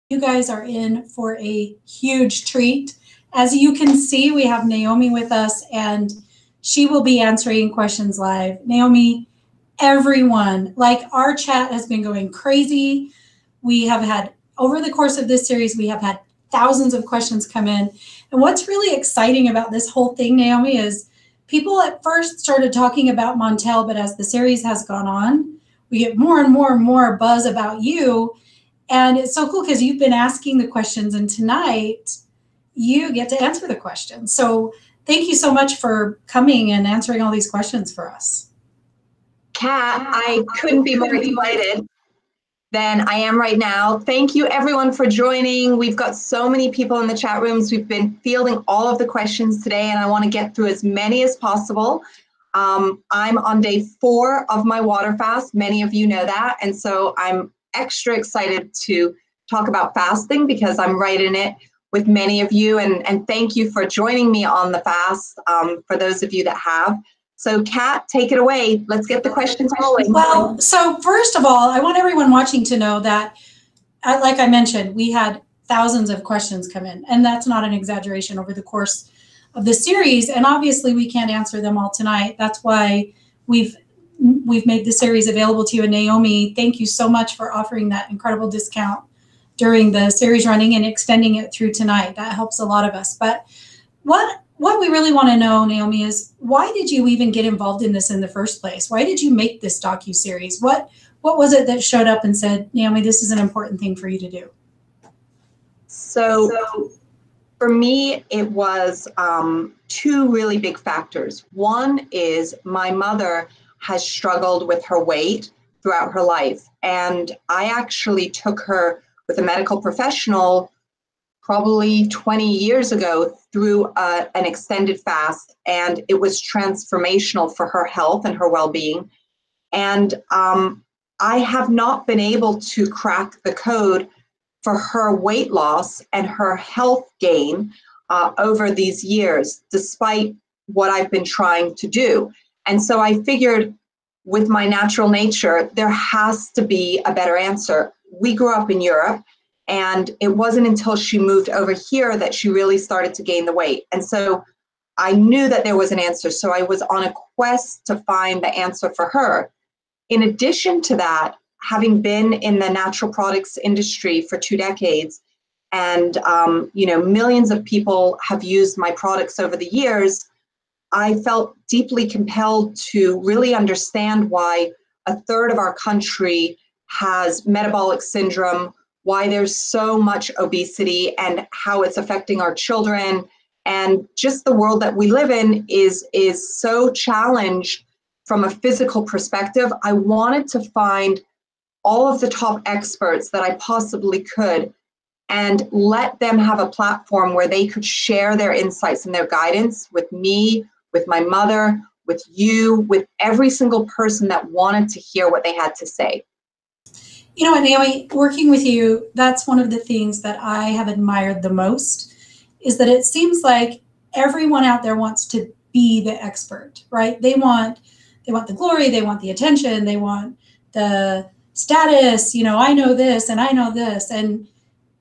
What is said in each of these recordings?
You guys are in for a huge treat. As you can see, we have Naomi with us, and she will be answering questions live. Naomi, everyone, like our chat has been going crazy. We have had, over the course of this series, we have had thousands of questions come in. And what's really exciting about this whole thing, Naomi, is people at first started talking about Montel, but as the series has gone on, we get more and more and more buzz about you. And it's so cool because you've been asking the questions, and tonight you get to answer the questions. So thank you so much for coming and answering all these questions for us. Kat, I couldn't be more excited than I am right now. Thank you everyone for joining. We've got so many people in the chat rooms. We've been fielding all of the questions today, and I want to get through as many as possible. I'm on day 4 of my water fast. Many of you know that. And so I'm extra excited to talk about fasting because I'm right in it with many of you. And thank you for joining me on the fast, for those of you that have. So Kat, take it away. Let's get the questions rolling. Well, so first of all, I want everyone watching to know that, like I mentioned, we had thousands of questions come in, and that's not an exaggeration over the course of the series. And obviously we can't answer them all tonight. That's why we've made the series available to you. And Naomi, thank you so much for offering that incredible discount during the series running and extending it through tonight. That helps a lot of us. But what we really want to know, Naomi, is why did you even get involved in this in the first place? Why did you make this docu-series? What was it that showed up and said, Naomi, this is an important thing for you to do? So for me, it was 2 really big factors. One is my mother has struggled with her weight throughout her life. And I actually took her with a medical professional probably 20 years ago through an extended fast. And it was transformational for her health and her well-being. And I have not been able to crack the code for her weight loss and her health gain over these years, despite what I've been trying to do. And so I figured with my natural nature, there has to be a better answer. We grew up in Europe, and it wasn't until she moved over here that she really started to gain the weight. And so I knew that there was an answer. So I was on a quest to find the answer for her. In addition to that, having been in the natural products industry for 2 decades, and millions of people have used my products over the years, I felt deeply compelled to really understand why 1/3 of our country has metabolic syndrome, why there's so much obesity, and how it's affecting our children. And just the world that we live in is so challenged from a physical perspective. I wanted to find all of the top experts that I possibly could and let them have a platform where they could share their insights and their guidance with me, with my mother, with you, with every single person that wanted to hear what they had to say. You know what, Naomi, working with you, that's one of the things that I have admired the most, is that it seems like everyone out there wants to be the expert, right? They want the glory, they want the attention, they want the status, I know this and I know this. And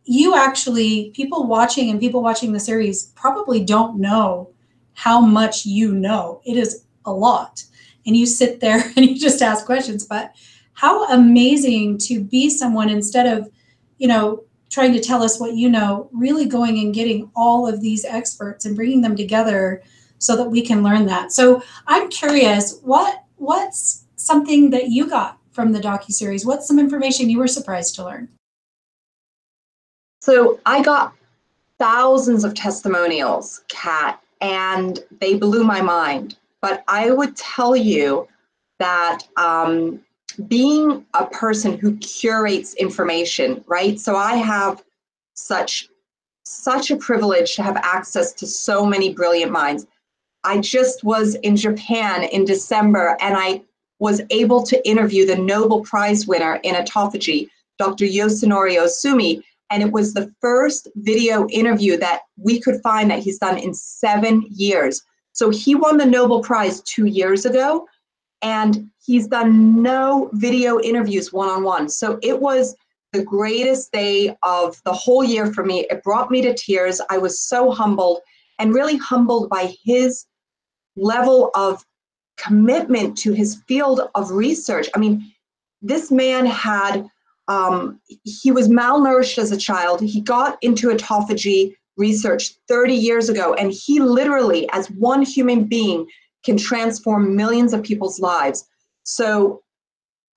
you actually, people watching the series probably don't know how much you know. It is a lot. And you sit there and you just ask questions. But how amazing to be someone, instead of, trying to tell us what you know, really going and getting all of these experts and bringing them together so that we can learn that. So I'm curious, what's something that you got from the docuseries? What's some information you were surprised to learn? So I got thousands of testimonials, Kat, and they blew my mind. But I would tell you that being a person who curates information, right? So I have such a privilege to have access to so many brilliant minds. I just was in Japan in December, and I was able to interview the Nobel Prize winner in autophagy, Dr. Yosunori Osumi. And it was the first video interview that we could find that he's done in 7 years. So he won the Nobel Prize 2 years ago, and he's done no video interviews one-on-one. So it was the greatest day of the whole year for me. It brought me to tears. I was so humbled, and really humbled by his level of commitment to his field of research. I mean, this man had, he was malnourished as a child. He got into autophagy research 30 years ago, and he literally, as one human being, can transform millions of people's lives. So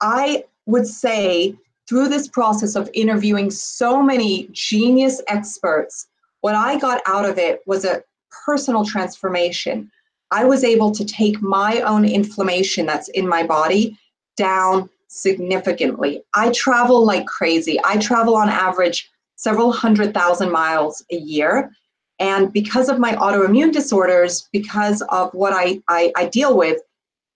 I would say, through this process of interviewing so many genius experts, what I got out of it was a personal transformation. I was able to take my own inflammation that's in my body down significantly. I travel like crazy. I travel on average several 100,000 miles a year. And because of my autoimmune disorders, because of what I deal with,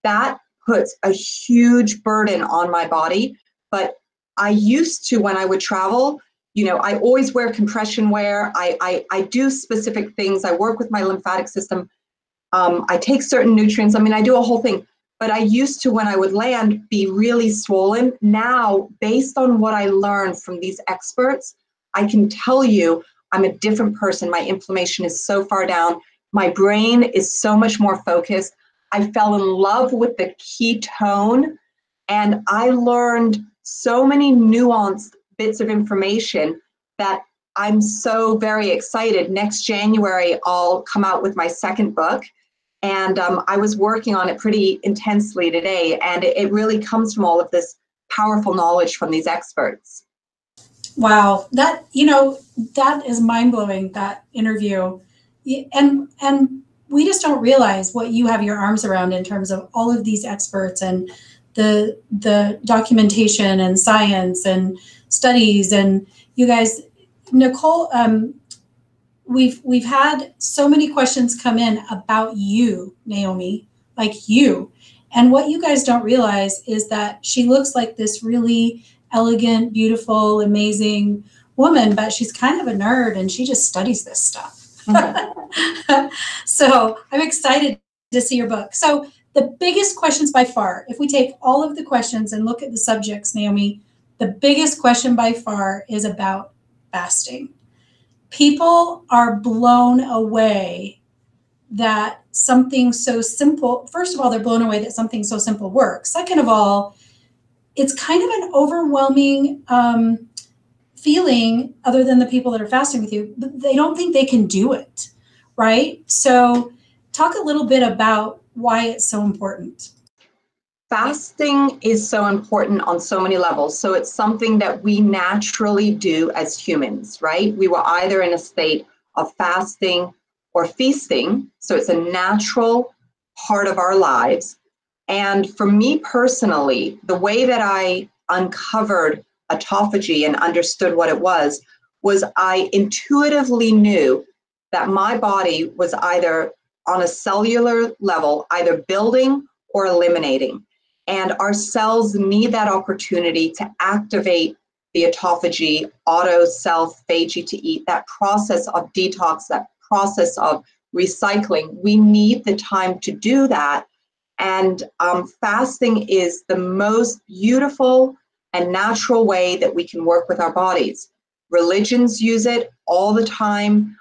that puts a huge burden on my body. But I used to, when I would travel, you know, I always wear compression wear. I do specific things. I work with my lymphatic system. I take certain nutrients. I mean, I do a whole thing. But I used to, when I would land, be really swollen. Now, based on what I learned from these experts, I can tell you I'm a different person. My inflammation is so far down. My brain is so much more focused. I fell in love with the ketone, and I learned so many nuanced bits of information that I'm so very excited. Next January, I'll come out with my second book. And I was working on it pretty intensely today. And it really comes from all of this powerful knowledge from these experts. Wow, that, you know, that is mind-blowing, that interview. And we just don't realize what you have your arms around in terms of all of these experts and the documentation and science and studies. And you guys, Nicole, we've had so many questions come in about you, Naomi, like you. And what you guys don't realize is that she looks like this really elegant, beautiful, amazing woman, but she's kind of a nerd and she just studies this stuff. Mm-hmm. So I'm excited to see your book. So the biggest questions by far, if we take all of the questions and look at the subjects, Naomi, the biggest question by far is about fasting. People are blown away that something so simple, first of all, they're blown away that something so simple works. Second of all, it's kind of an overwhelming feeling, other than the people that are fasting with you. They don't think they can do it, right? So talk a little bit about why it's so important. Fasting is so important on so many levels. So it's something that we naturally do as humans, right? We were either in a state of fasting or feasting. So it's a natural part of our lives. And for me personally, the way that I uncovered autophagy and understood what it was I intuitively knew that my body was either on a cellular level, either building or eliminating. And our cells need that opportunity to activate the autophagy, auto self-phagy to eat, that process of detox, that process of recycling. We need the time to do that. And fasting is the most beautiful and natural way that we can work with our bodies. Religions use it all the time.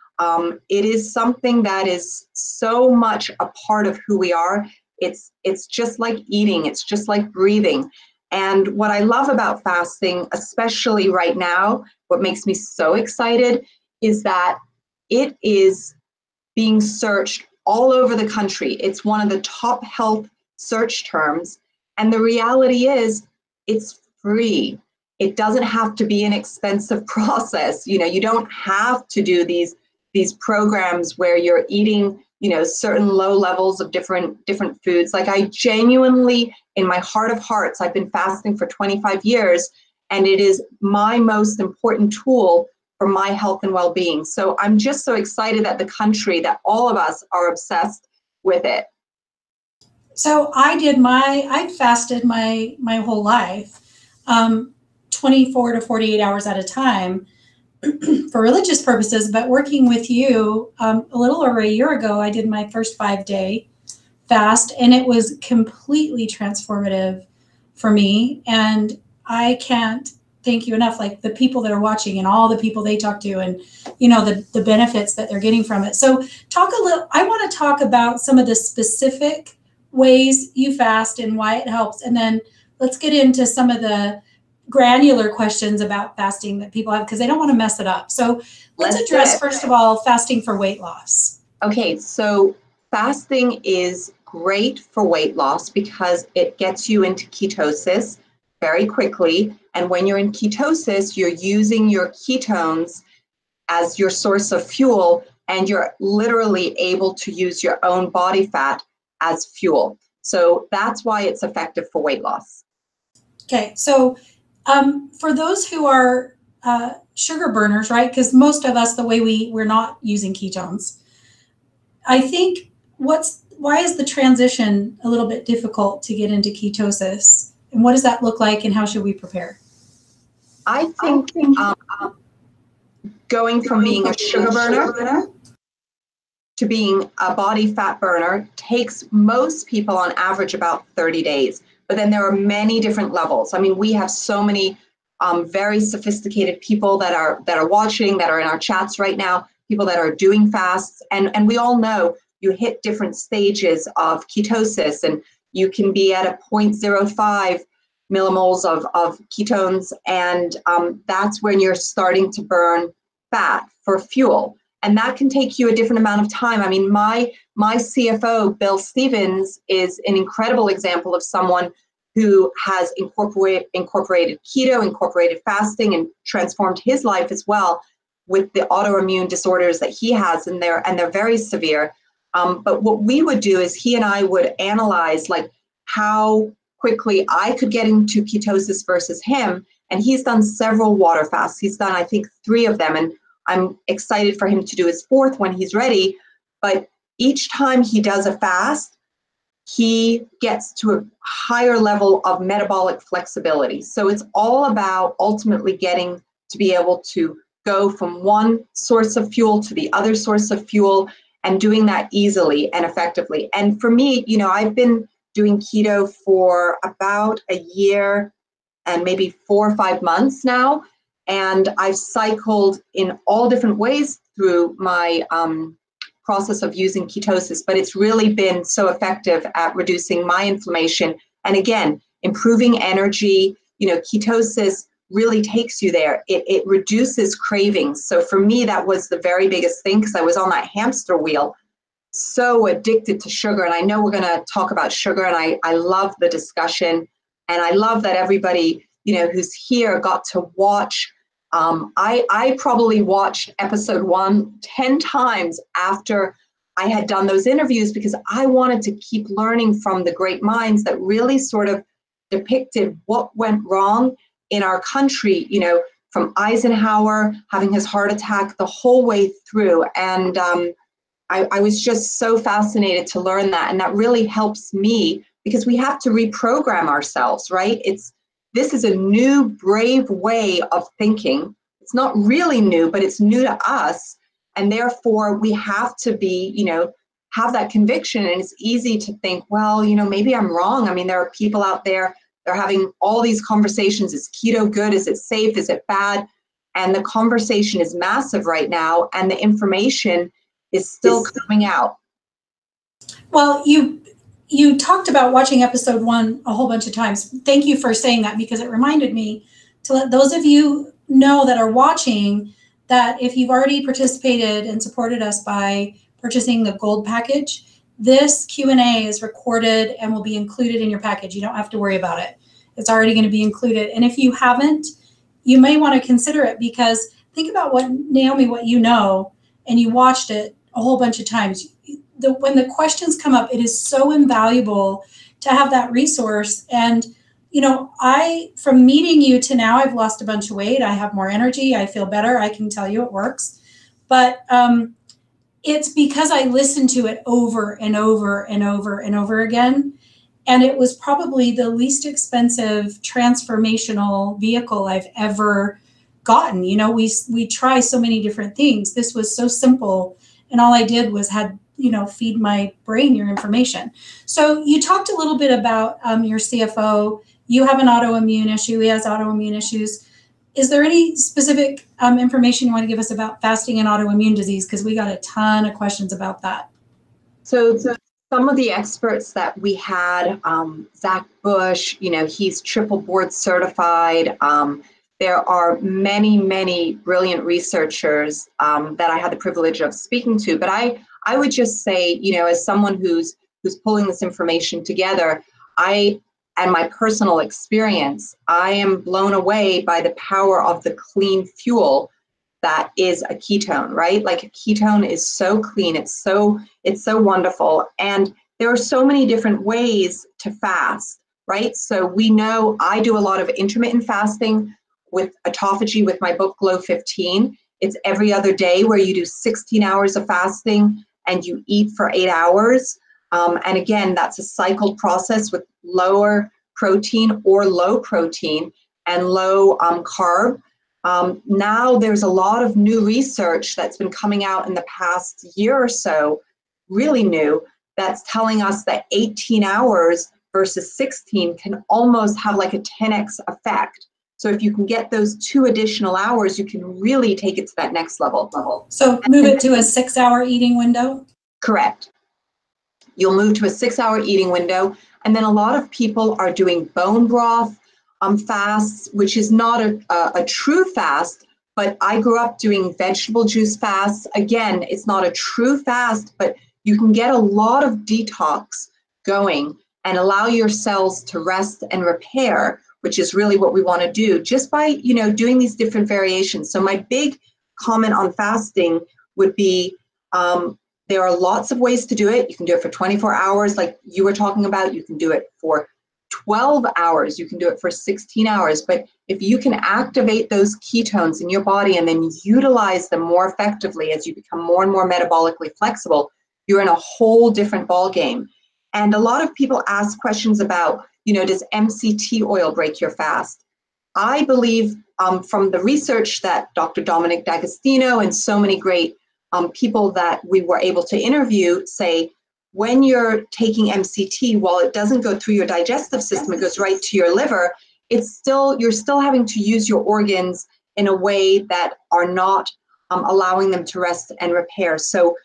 It is something that is so much a part of who we are. It's just like eating. It's just like breathing. And what I love about fasting, especially right now, what makes me so excited is that it is being searched all over the country. It's one of the top health search terms. And the reality is it's free. It doesn't have to be an expensive process. You know, you don't have to do these programs where you're eating, you know, certain low levels of different foods. Like, I genuinely, in my heart of hearts, I've been fasting for 25 years, and it is my most important tool for my health and well-being. So I'm just so excited that the country, that all of us are obsessed with it. So I fasted my whole life, 24 to 48 hours at a time for religious purposes, but working with you a little over a year ago, I did my first 5-day fast, and it was completely transformative for me. And I can't thank you enough, like the people that are watching and all the people they talk to, and the benefits that they're getting from it. So I want to talk about some of the specific ways you fast and why it helps, and then let's get into some of the granular questions about fasting that people have, because they don't want to mess it up. So let's address, first of all, fasting for weight loss. Okay, so fasting is great for weight loss because it gets you into ketosis very quickly. And when you're in ketosis, you're using your ketones as your source of fuel, and you're literally able to use your own body fat as fuel. So that's why it's effective for weight loss. Okay, so for those who are sugar burners, right? Because most of us, the way we're not using ketones. I think why is the transition a little bit difficult to get into ketosis, and what does that look like, and how should we prepare? I think going from being a sugar burner to being a body fat burner takes most people on average about 30 days. But then there are many different levels. I mean, we have so many very sophisticated people that are watching, that are in our chats right now, people that are doing fasts. And we all know you hit different stages of ketosis, and you can be at a 0.05 millimoles of ketones. And that's when you're starting to burn fat for fuel. And that can take you a different amount of time. I mean, my CFO, Bill Stevens, is an incredible example of someone who has incorporated keto, incorporated fasting, and transformed his life as well with the autoimmune disorders that he has, and they're very severe. But what we would do is he and I would analyze like how quickly I could get into ketosis versus him. And he's done several water fasts. He's done, I think, 3 of them. And I'm excited for him to do his 4th when he's ready. But each time he does a fast, he gets to a higher level of metabolic flexibility. So it's all about ultimately getting to be able to go from one source of fuel to the other source of fuel, and doing that easily and effectively. And for me, I've been doing keto for about a year and maybe 4 or 5 months now. And I've cycled in all different ways through my process of using ketosis, but it's really been so effective at reducing my inflammation. And again, improving energy. Ketosis really takes you there. It reduces cravings. So for me, that was the very biggest thing, because I was on that hamster wheel, so addicted to sugar. And I know we're going to talk about sugar, and I love the discussion. And I love that everybody, who's here got to watch. I probably watched episode 1 10 times after I had done those interviews, because I wanted to keep learning from the great minds that really sort of depicted what went wrong in our country, from Eisenhower having his heart attack the whole way through. And I was just so fascinated to learn that. And that really helps me, because we have to reprogram ourselves, right? This is a new, brave way of thinking. It's not really new, but it's new to us. And therefore, we have to be, have that conviction. And it's easy to think, well, maybe I'm wrong. I mean, there are people out there, they're having all these conversations. Is keto good? Is it safe? Is it bad? And the conversation is massive right now. And the information is still coming out. Well, you talked about watching episode 1 a whole bunch of times. Thank you for saying that, because it reminded me to let those of you know that are watching that if you've already participated and supported us by purchasing the gold package, this Q&A is recorded and will be included in your package. You don't have to worry about it. It's already going to be included. And if you haven't, you may want to consider it, because think about what, Naomi, what you know, and you watched it a whole bunch of times. When the questions come up, it is so invaluable to have that resource. And, from meeting you to now, I've lost a bunch of weight. I have more energy. I feel better. I can tell you it works. But it's because I listened to it over and over and over and over again. And it was probably the least expensive transformational vehicle I've ever gotten. We try so many different things. This was so simple. And all I did was feed my brain your information. So you talked a little bit about your CFO. You have an autoimmune issue. He has autoimmune issues. Is there any specific information you want to give us about fasting and autoimmune disease? Because we got a ton of questions about that. So some of the experts that we had, Zach Bush, he's triple board certified. There are many, many brilliant researchers that I had the privilege of speaking to. But I would just say, as someone who's pulling this information together, and my personal experience, I am blown away by the power of the clean fuel that is a ketone, right? Like a ketone is so clean, it's so wonderful. And there are so many different ways to fast, right? So we know I do a lot of intermittent fasting with autophagy with my book Glow 15. It's every other day where you do 16 hours of fasting and you eat for 8 hours. And again, that's a cycled process with lower protein or low protein and low carb. Now there's a lot of new research that's been coming out in the past year or so, really new, that's telling us that 18 hours versus 16 can almost have like a 10x effect. So if you can get those 2 additional hours, you can really take it to that next level. So move it to a 6-hour eating window? Correct. You'll move to a 6-hour eating window. And then a lot of people are doing bone broth fasts, which is not a true fast, but I grew up doing vegetable juice fasts. Again, it's not a true fast, but you can get a lot of detox going and allow your cells to rest and repair, which is really what we want to do just by, doing these different variations. So my big comment on fasting would be, there are lots of ways to do it. You can do it for 24 hours, like you were talking about. You can do it for 12 hours. You can do it for 16 hours. But if you can activate those ketones in your body and then utilize them more effectively as you become more and more metabolically flexible, you're in a whole different ballgame. And a lot of people ask questions about, does MCT oil break your fast? I believe from the research that Dr. Dominic D'Agostino and so many great people that we were able to interview say, when you're taking MCT, while it doesn't go through your digestive system, it goes right to your liver, you're still having to use your organs in a way that are not allowing them to rest and repair. So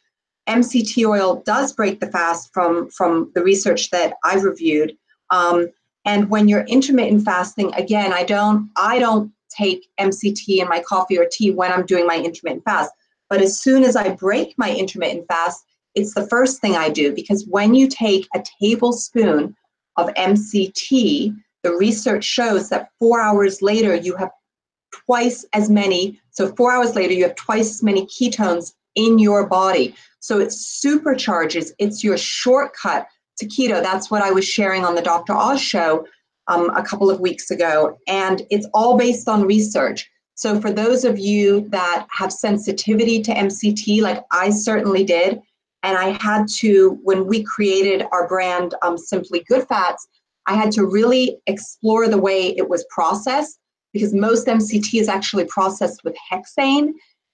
MCT oil does break the fast from the research that I've reviewed. And when you're intermittent fasting, again, I don't take MCT in my coffee or tea when I'm doing my intermittent fast. But as soon as I break my intermittent fast, it's the first thing I do, because when you take a tablespoon of MCT, the research shows that 4 hours later, you have twice as many. So 4 hours later, you have twice as many ketones in your body. So it supercharges, it's your shortcut to keto. That's what I was sharing on the Dr. Oz show a couple of weeks ago. And it's all based on research. So for those of you that have sensitivity to MCT, like I certainly did, and I had to, when we created our brand, Simply Good Fats, I had to really explore the way it was processed, because most MCT is actually processed with hexane.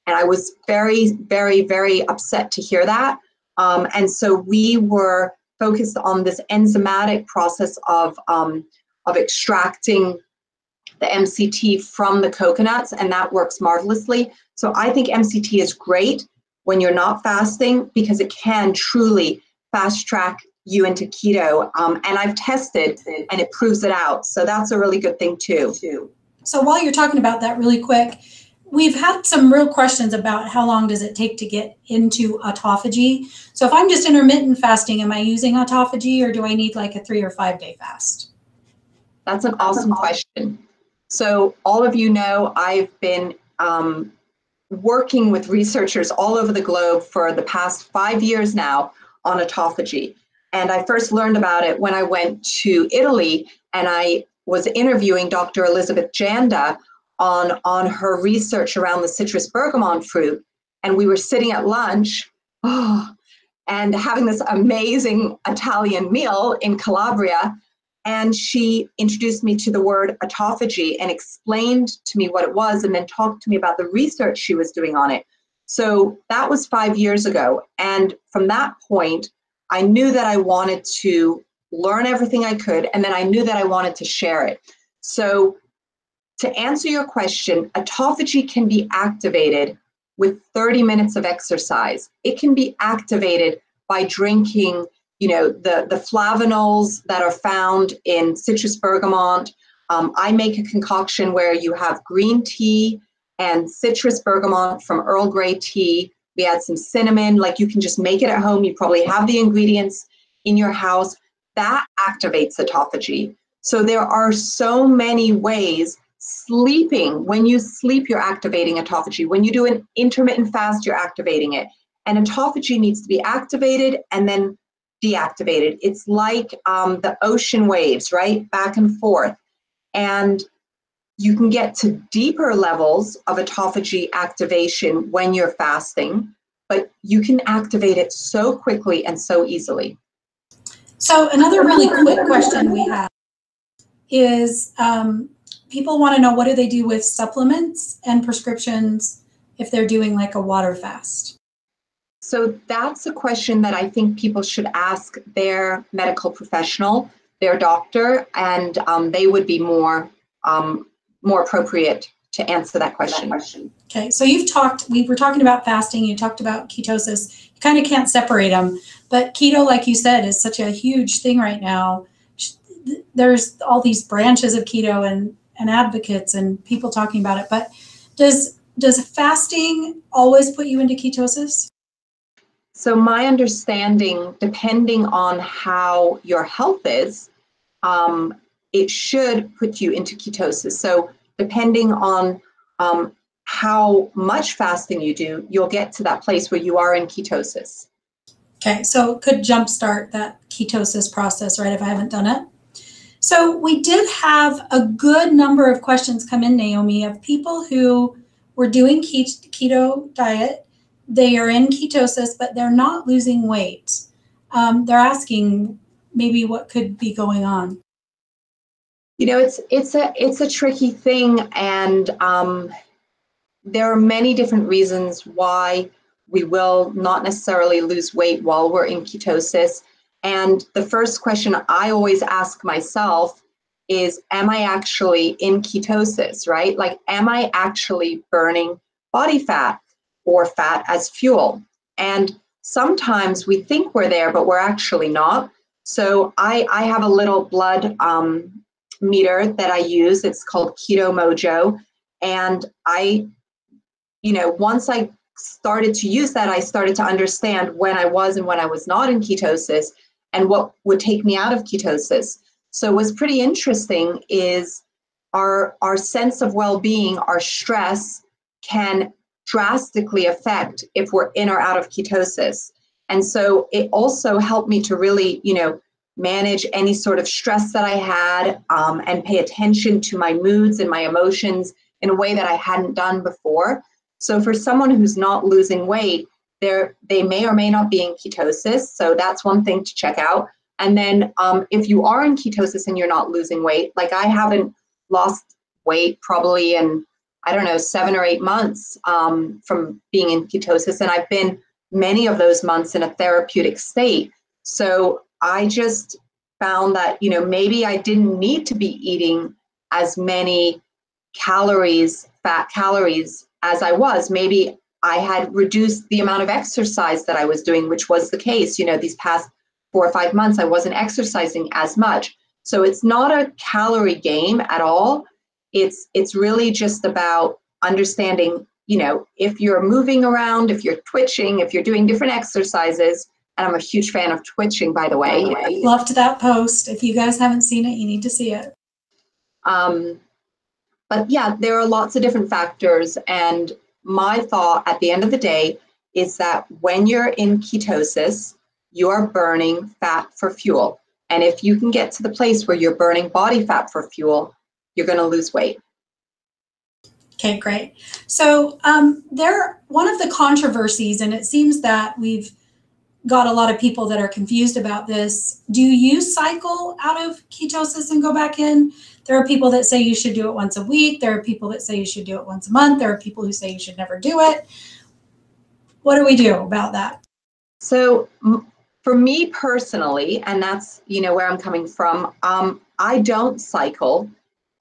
And I was very, very, very upset to hear that. And so we were focused on this enzymatic process of extracting the MCT from the coconuts, and that works marvelously. So I think MCT is great when you're not fasting, because it can truly fast track you into keto. And I've tested and it proves it out. So that's a really good thing too. So while you're talking about that really quick, we've had some real questions about how long does it take to get into autophagy. So if I'm just intermittent fasting, am I using autophagy, or do I need like a 3 or 5 day fast? That's an awesome question. So all of you know, I've been working with researchers all over the globe for the past 5 years now on autophagy. And I first learned about it when I went to Italy, and I was interviewing Dr. Elizabeth Janda on her research around the citrus bergamot fruit. And we were sitting at lunch and having this amazing Italian meal in Calabria. And she introduced me to the word autophagy and explained to me what it was, and then talked to me about the research she was doing on it. So that was 5 years ago. And from that point, I knew that I wanted to learn everything I could, and then I knew that I wanted to share it. So to answer your question, autophagy can be activated with 30 minutes of exercise. It can be activated by drinking, the flavonols that are found in citrus bergamot. I make a concoction where you have green tea and citrus bergamot from Earl Grey tea. We add some cinnamon, like you can just make it at home. You probably have the ingredients in your house. That activates autophagy. So there are so many ways. Sleeping, when you sleep, you're activating autophagy. When you do an intermittent fast, you're activating it. And autophagy needs to be activated and then deactivated. It's like the ocean waves, right? Back and forth. And you can get to deeper levels of autophagy activation when you're fasting, but you can activate it so quickly and so easily. So another really quick question we have is people want to know, what do they do with supplements and prescriptions if they're doing like a water fast? So that's a question that I think people should ask their medical professional, their doctor, and they would be more appropriate to answer that question. Okay, so we were talking about fasting, you talked about ketosis. You kind of can't separate them, but keto, like you said, is such a huge thing right now. There's all these branches of keto and advocates and people talking about it, but does fasting always put you into ketosis? So my understanding, depending on how your health is, it should put you into ketosis. So depending on how much fasting you do, you'll get to that place where you are in ketosis. Okay, so it could jumpstart that ketosis process, right, if I haven't done it. So we did have a good number of questions come in, Naomi, of people who were doing keto diet. They are in ketosis, but they're not losing weight. They're asking maybe what could be going on. It's a tricky thing, and there are many different reasons why we will not necessarily lose weight while we're in ketosis. And the first question I always ask myself is, am I actually in ketosis, right? Like, am I actually burning body fat or fat as fuel? And sometimes we think we're there, but we're actually not. So I have a little blood meter that I use. It's called Keto Mojo. And once I started to use that, I started to understand when I was and when I was not in ketosis and what would take me out of ketosis. So what's pretty interesting is our sense of well-being, our stress can drastically affect if we're in or out of ketosis. And so it also helped me to really, manage any sort of stress that I had and pay attention to my moods and my emotions in a way that I hadn't done before. So for someone who's not losing weight, they may or may not be in ketosis. So that's one thing to check out. And then if you are in ketosis and you're not losing weight, like I haven't lost weight probably in, 7 or 8 months from being in ketosis. And I've been many of those months in a therapeutic state. So I just found that, maybe I didn't need to be eating as many fat calories as I was. Maybe I had reduced the amount of exercise that I was doing, which was the case. These past 4 or 5 months, I wasn't exercising as much. So it's not a calorie game at all. It's really just about understanding, if you're moving around, if you're twitching, if you're doing different exercises. And I'm a huge fan of twitching, by the way. Loved that post. If you guys haven't seen it, you need to see it. But yeah, there are lots of different factors. And my thought at the end of the day is that when you're in ketosis, you are burning fat for fuel. And if you can get to the place where you're burning body fat for fuel, you're going to lose weight. Okay, great. So one of the controversies, and it seems that we've got a lot of people that are confused about this. Do you cycle out of ketosis and go back in? There are people that say you should do it once a week. There are people that say you should do it once a month. There are people who say you should never do it. What do we do about that? So for me personally, and that's, where I'm coming from, I don't cycle.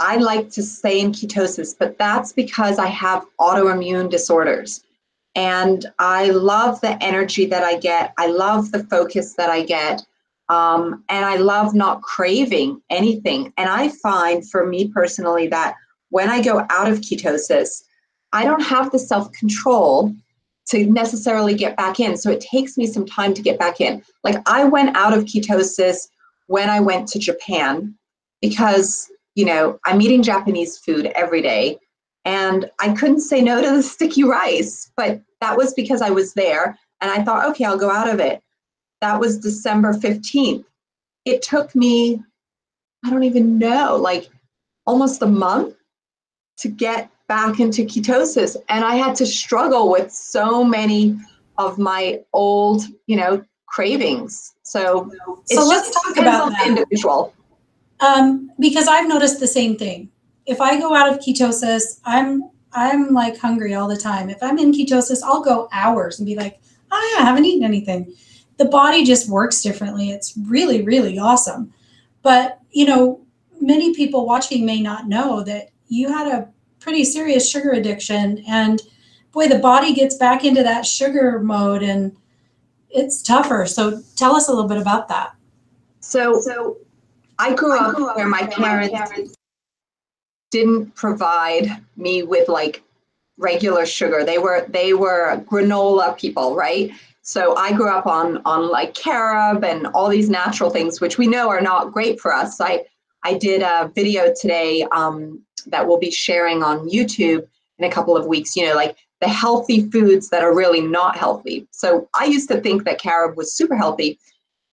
I like to stay in ketosis, but that's because I have autoimmune disorders. And I love the energy that I get. I love the focus that I get. And I love not craving anything. And I find for me personally that when I go out of ketosis, I don't have the self-control to necessarily get back in. So it takes me some time to get back in. Like I went out of ketosis when I went to Japan because, you know, I'm eating Japanese food every day and I couldn't say no to the sticky rice, but that was because I was there and I thought, okay, I'll go out of it. That was December 15th. It took me, I don't even know, like almost a month to get back into ketosis. And I had to struggle with so many of my old, you know, cravings. So let's talk about that. Individual. Because I've noticed the same thing. If I go out of ketosis, I'm like hungry all the time. If I'm in ketosis, I'll go hours and be like, oh yeah, I haven't eaten anything. The body just works differently. It's really, really awesome. But, you know, many people watching may not know that you had a pretty serious sugar addiction, and boy, the body gets back into that sugar mode and it's tougher. So tell us a little bit about that. So I grew up where my parents didn't provide me with like regular sugar. They were granola people, right? So I grew up on like carob and all these natural things, which we know are not great for us. I did a video today that we'll be sharing on YouTube in a couple of weeks, you know, like the healthy foods that are really not healthy. So I used to think that carob was super healthy,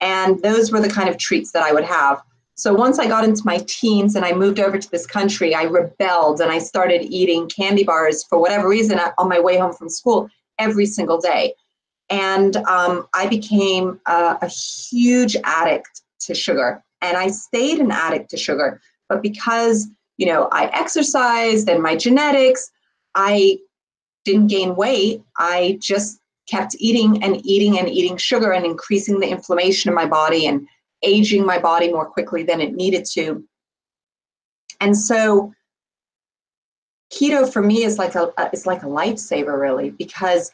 and those were the kind of treats that I would have. So once I got into my teens and I moved over to this country, I rebelled and I started eating candy bars for whatever reason on my way home from school every single day. And I became a huge addict to sugar, and I stayed an addict to sugar. But because, you know, I exercised and my genetics, I didn't gain weight. I just kept eating and eating and eating sugar and increasing the inflammation in my body and aging my body more quickly than it needed to. And so keto for me is like a lifesaver, really, because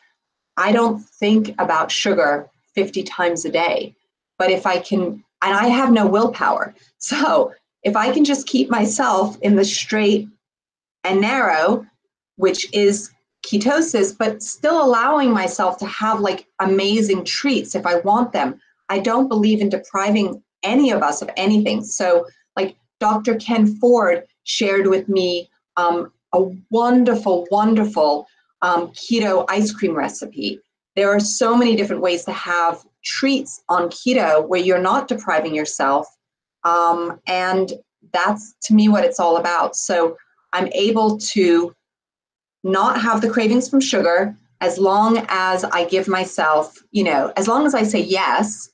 I don't think about sugar 50 times a day. But if I can, and I have no willpower. So if I can just keep myself in the straight and narrow, which is ketosis, but still allowing myself to have like amazing treats if I want them. I don't believe in depriving any of us of anything. So like Dr. Ken Ford shared with me a wonderful, wonderful keto ice cream recipe. There are so many different ways to have treats on keto where you're not depriving yourself. And that's to me what it's all about. So I'm able to not have the cravings from sugar as long as I give myself, you know, as long as I say yes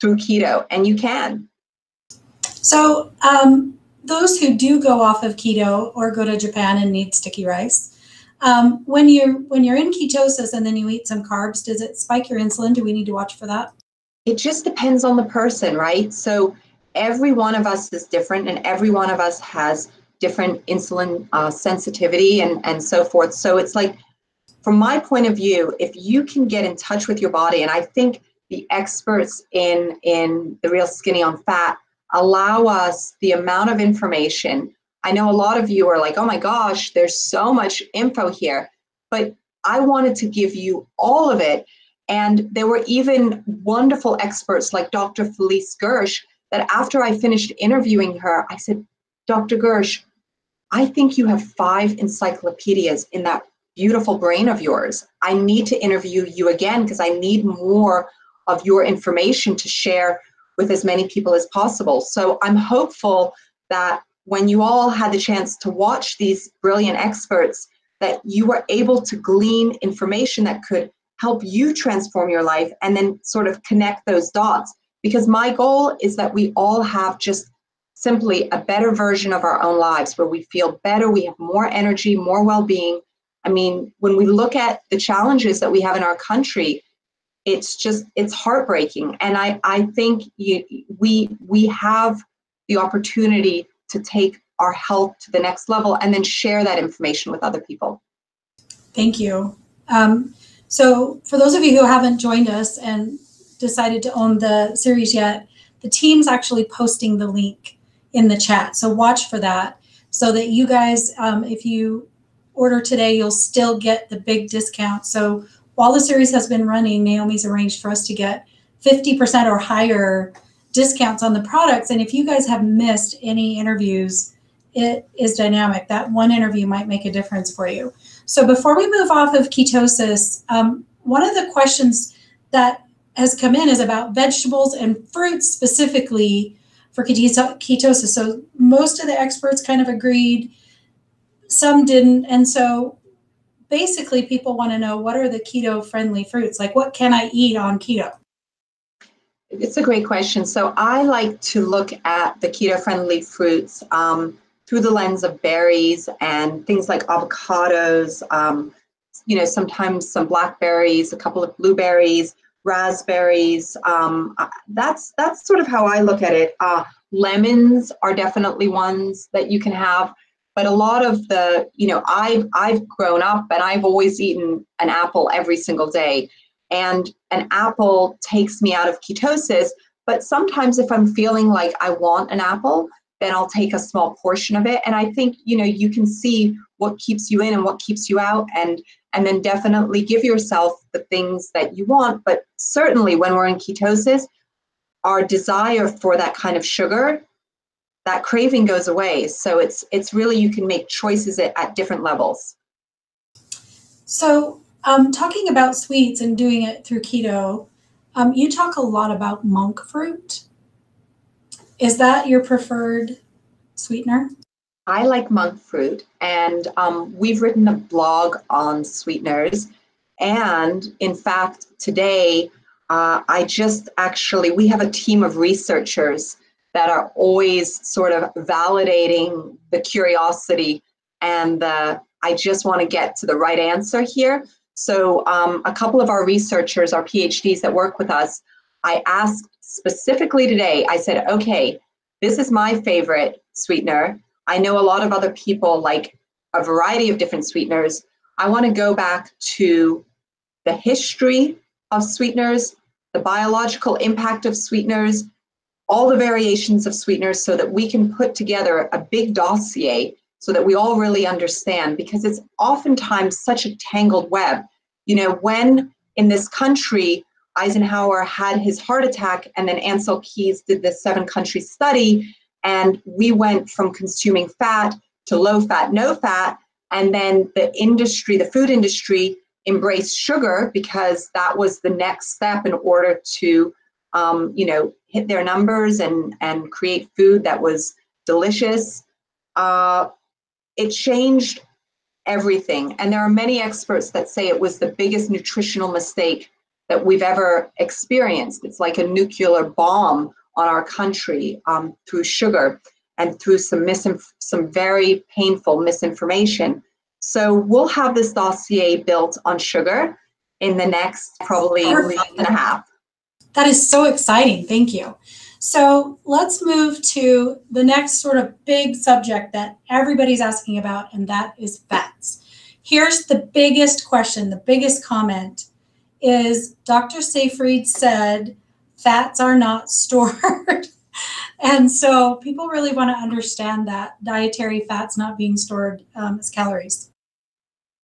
through keto, and you can. So those who do go off of keto or go to Japan and need sticky rice, when you're in ketosis and then you eat some carbs, does it spike your insulin? Do we need to watch for that? It just depends on the person, right? So every one of us is different, and every one of us has different insulin sensitivity and so forth. So it's like, from my point of view, if you can get in touch with your body, and I think the experts in the Real Skinny on Fat allow us the amount of information. I know a lot of you are like, oh my gosh, there's so much info here, but I wanted to give you all of it. And there were even wonderful experts like Dr. Felice Gersh that after I finished interviewing her, I said, Dr. Gersh, I think you have 5 encyclopedias in that beautiful brain of yours. I need to interview you again because I need more of your information to share with as many people as possible. So I'm hopeful that when you all had the chance to watch these brilliant experts, that you were able to glean information that could help you transform your life and then sort of connect those dots. Because my goal is that we all have just simply a better version of our own lives where we feel better, we have more energy, more well-being. I mean, when we look at the challenges that we have in our country, it's heartbreaking. And I think we have the opportunity to take our health to the next level, and then share that information with other people. Thank you. So for those of you who haven't joined us and decided to own the series yet, the team's actually posting the link in the chat. So watch for that so that you guys, if you order today, you'll still get the big discount. So while the series has been running, Naomi's arranged for us to get 50% or higher discounts on the products. And if you guys have missed any interviews, it is dynamic. That one interview might make a difference for you. So before we move off of ketosis, one of the questions that has come in is about vegetables and fruits specifically for ketosis. So most of the experts kind of agreed, some didn't. And so basically people want to know, what are the keto-friendly fruits? Like, what can I eat on keto? It's a great question. So I like to look at the keto-friendly fruits through the lens of berries and things like avocados, sometimes some blackberries, a couple of blueberries, raspberries. That's sort of how I look at it. Lemons are definitely ones that you can have, but a lot of the, I've grown up and I've always eaten an apple every single day. And an apple takes me out of ketosis, but sometimes if I'm feeling like I want an apple, then I'll take a small portion of it. And I think, you can see what keeps you in and what keeps you out, and then definitely give yourself the things that you want. But certainly when we're in ketosis, our desire for that kind of sugar, that craving goes away. So it's really, you can make choices at different levels. So talking about sweets and doing it through keto, you talk a lot about monk fruit. Is that your preferred sweetener? I like monk fruit, and we've written a blog on sweeteners. And in fact, today, we have a team of researchers that are always sort of validating the curiosity and I just want to get to the right answer here. So a couple of our researchers, our PhDs that work with us, I asked specifically today, I said, okay, this is my favorite sweetener. I know a lot of other people like a variety of different sweeteners. I want to go back to the history of sweeteners, the biological impact of sweeteners, all the variations of sweeteners, so that we can put together a big dossier so that we all really understand, because it's oftentimes such a tangled web. When in this country, Eisenhower had his heart attack, and then Ansel Keys did this 7-country study, and we went from consuming fat to low fat, no fat, and then the food industry embraced sugar because that was the next step in order to, hit their numbers and create food that was delicious. It changed everything. And there are many experts that say it was the biggest nutritional mistake that we've ever experienced. It's like a nuclear bomb on our country through sugar and through some very painful misinformation. So we'll have this dossier built on sugar in the next probably week and a half. That is so exciting. Thank you. So let's move to the next sort of big subject that everybody's asking about, and that is fats. Here's the biggest question, the biggest comment is Dr. Seyfried said fats are not stored. And so people really want to understand that dietary fats not being stored as calories.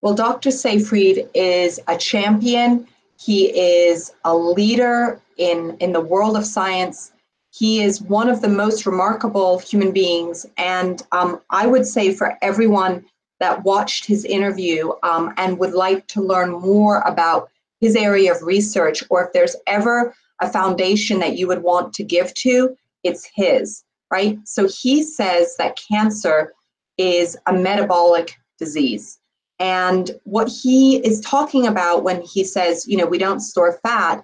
Well, Dr. Seyfried is a champion. He is a leader in the world of science. He is one of the most remarkable human beings. And I would say for everyone that watched his interview and would like to learn more about his area of research, or if there's ever a foundation that you would want to give to, it's his, right? So he says that cancer is a metabolic disease. And what he is talking about when he says, we don't store fat,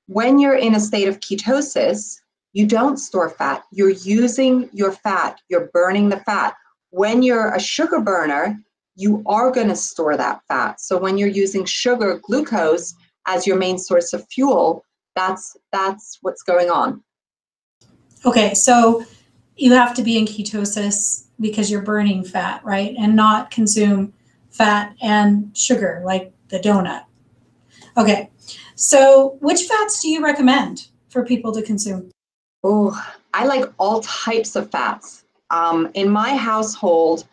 when you're in a state of ketosis, you don't store fat. You're using your fat. You're burning the fat. When you're a sugar burner, you are going to store that fat. So when you're using sugar, glucose, as your main source of fuel, that's what's going on. Okay, so you have to be in ketosis because you're burning fat, right? And not consume fat and sugar like the donut. Okay. So which fats do you recommend for people to consume? Oh, I like all types of fats. In my household,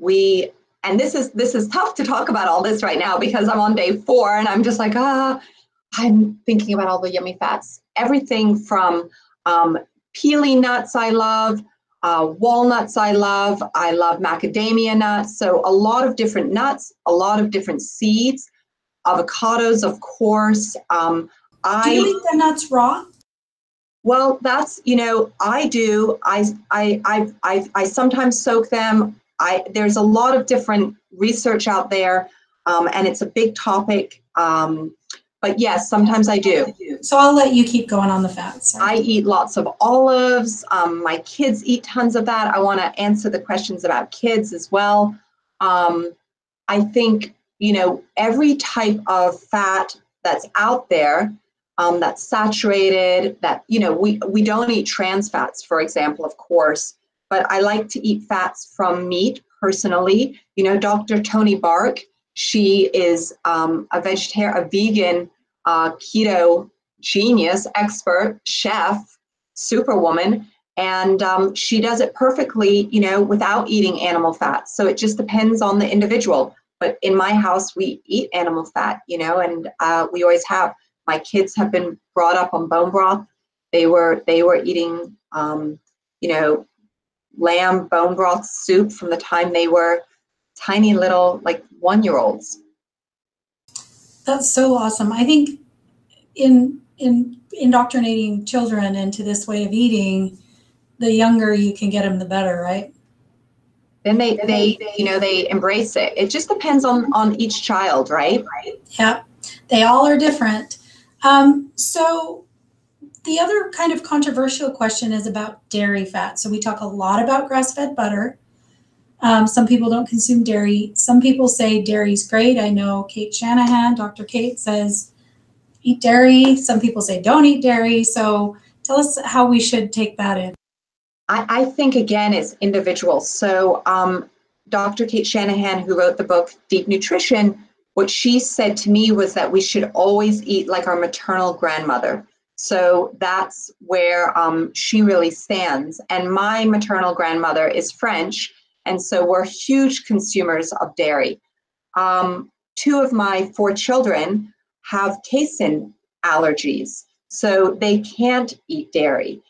and this is tough to talk about all this right now because I'm on day 4 and I'm just like, I'm thinking about all the yummy fats. Everything from peely nuts I love, walnuts I love macadamia nuts. So a lot of different nuts, a lot of different seeds, avocados, of course. Do you eat the nuts raw? Well, that's, I do. I sometimes soak them. There's a lot of different research out there, and it's a big topic. But yes, sometimes I do. So I'll let you keep going on the fats. Sorry. I eat lots of olives. My kids eat tons of that. I want to answer the questions about kids as well. I think, every type of fat that's out there, that's saturated, that, we don't eat trans fats, for example, of course, but I like to eat fats from meat personally. Dr. Toni Bark, she is a vegan, keto genius, expert, chef, superwoman, and she does it perfectly, without eating animal fats. So it just depends on the individual. But in my house, we eat animal fat, and we always have. My kids have been brought up on bone broth. They were eating, lamb bone broth soup from the time they were tiny little, like 1-year-olds. That's so awesome. I think in indoctrinating children into this way of eating, the younger you can get them, the better, right? Then they embrace it. It just depends on each child, right? Yeah, they all are different. So the other kind of controversial question is about dairy fat. So we talk a lot about grass-fed butter. Some people don't consume dairy. Some people say dairy's great. I know Cate Shanahan, Dr. Cate, says eat dairy. Some people say don't eat dairy. So tell us how we should take that in. I think, again, it's individual. So Dr. Cate Shanahan, who wrote the book Deep Nutrition, what she said to me was that we should always eat like our maternal grandmother. So that's where she really stands. And my maternal grandmother is French, and so we're huge consumers of dairy. 2 of my 4 children have casein allergies, so they can't eat dairy.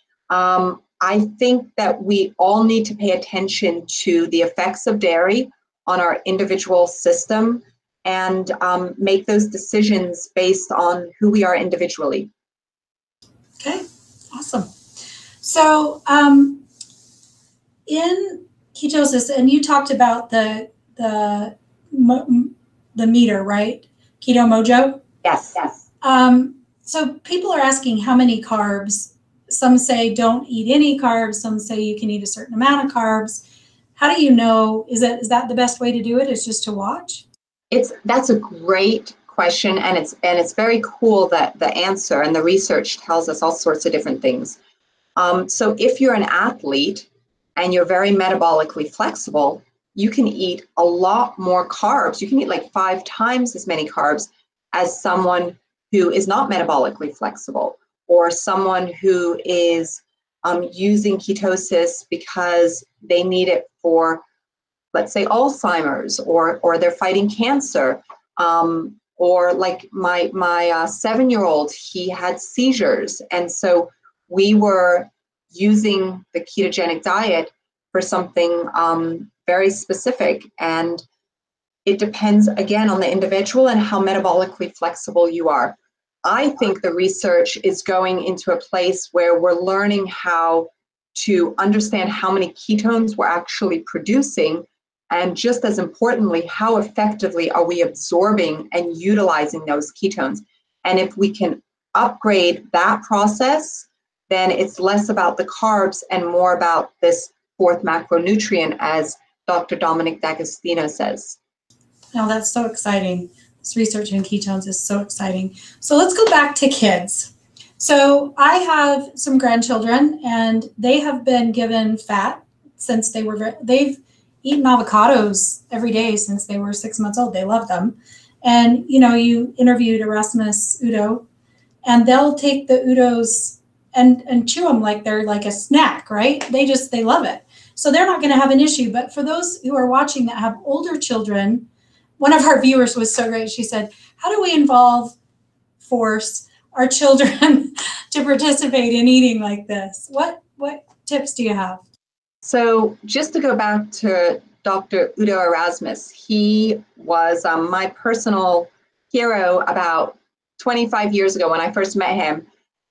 I think that we all need to pay attention to the effects of dairy on our individual system and make those decisions based on who we are individually. Okay, awesome. So in ketosis, and you talked about the meter, right? Keto Mojo? Yes. So people are asking how many carbs. Some say don't eat any carbs. Some say you can eat a certain amount of carbs. How do you know? Is that the best way to do it? Is just to watch? That's a great question, and it's very cool that the answer and the research tells us all sorts of different things. So if you're an athlete and you're very metabolically flexible, you can eat a lot more carbs. You can eat like 5 times as many carbs as someone who is not metabolically flexible, or someone who is using ketosis because they need it for, let's say, Alzheimer's, or they're fighting cancer, or like my 7-year-old, he had seizures, and so we were using the ketogenic diet for something very specific. And it depends, again, on the individual and how metabolically flexible you are. I think the research is going into a place where we're learning how to understand how many ketones we're actually producing, and just as importantly, how effectively are we absorbing and utilizing those ketones. And if we can upgrade that process, then it's less about the carbs and more about this 4th macronutrient, as Dr. Dominic D'Agostino says. Now that's so exciting. This research in ketones is so exciting. So let's go back to kids. So I have some grandchildren, and they have been given fat since they've eaten avocados every day since they were 6 months old. They love them. And, you interviewed Erasmus Udo, and they'll take the Udos and chew them like they're like a snack, right? They love it. So they're not going to have an issue. But for those who are watching that have older children, one of our viewers was so great. She said, how do we force our children to participate in eating like this? What tips do you have? So just to go back to Dr. Udo Erasmus, he was my personal hero about 25 years ago when I first met him.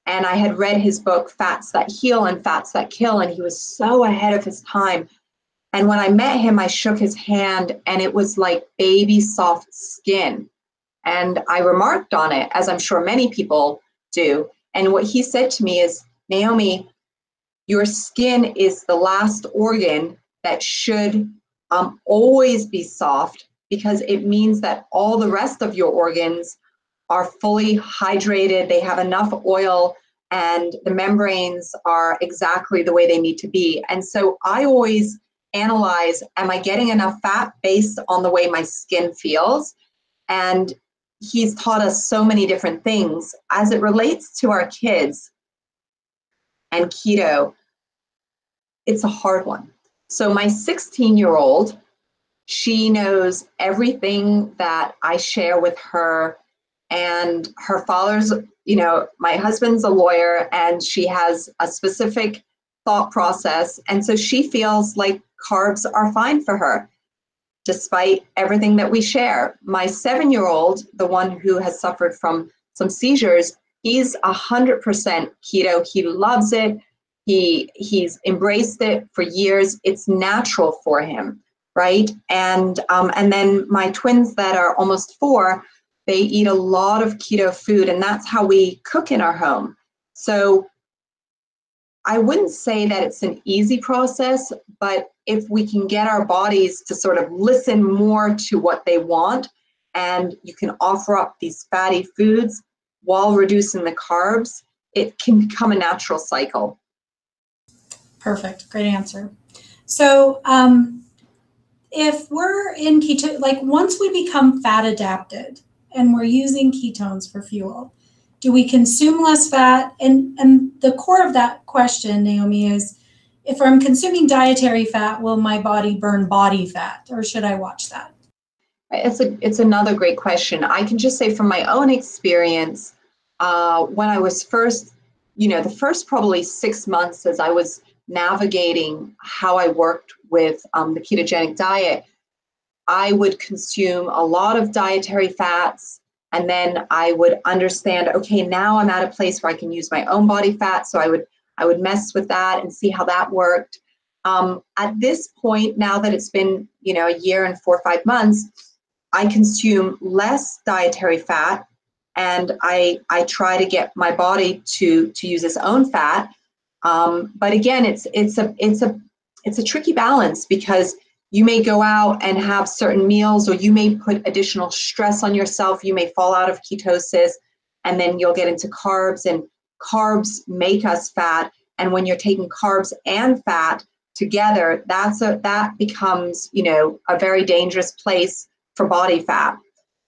And I had read his book, Fats That Heal and Fats That Kill, and he was so ahead of his time. And when I met him, I shook his hand, and it was like baby soft skin. And I remarked on it, as I'm sure many people do. And what he said to me is, Naomi, your skin is the last organ that should always be soft, because it means that all the rest of your organs are fully hydrated, they have enough oil, and the membranes are exactly the way they need to be. And so I always analyze, am I getting enough fat based on the way my skin feels? And he's taught us so many different things. As it relates to our kids and keto, it's a hard one. So my 16-year-old, she knows everything that I share with her, and her father's, my husband's a lawyer, and she has a specific thought process. And so she feels like carbs are fine for her, despite everything that we share. My 7-year-old, the one who has suffered from some seizures, he's 100% keto. He loves it. He's embraced it for years. It's natural for him, right? And then my twins that are almost 4, they eat a lot of keto food, and that's how we cook in our home. So I wouldn't say that it's an easy process, but if we can get our bodies to sort of listen more to what they want, and you can offer up these fatty foods while reducing the carbs, it can become a natural cycle. Perfect. Great answer. So if we're in keto, like once we become fat adapted and we're using ketones for fuel, do we consume less fat? And the core of that question, Naomi, is if I'm consuming dietary fat, will my body burn body fat, or should I watch that? It's another great question. I can just say from my own experience, when I was first, the first probably 6 months as I was navigating how I worked with the ketogenic diet, I would consume a lot of dietary fats, and then I would understand, okay, now I'm at a place where I can use my own body fat. So I would mess with that and see how that worked. At this point, now that it's been, a year and 4 or 5 months, I consume less dietary fat, and I try to get my body to use its own fat. But again, it's a tricky balance, because you may go out and have certain meals, or you may put additional stress on yourself. You may fall out of ketosis, and then you'll get into carbs, and carbs make us fat. And when you're taking carbs and fat together, that becomes, a very dangerous place for body fat.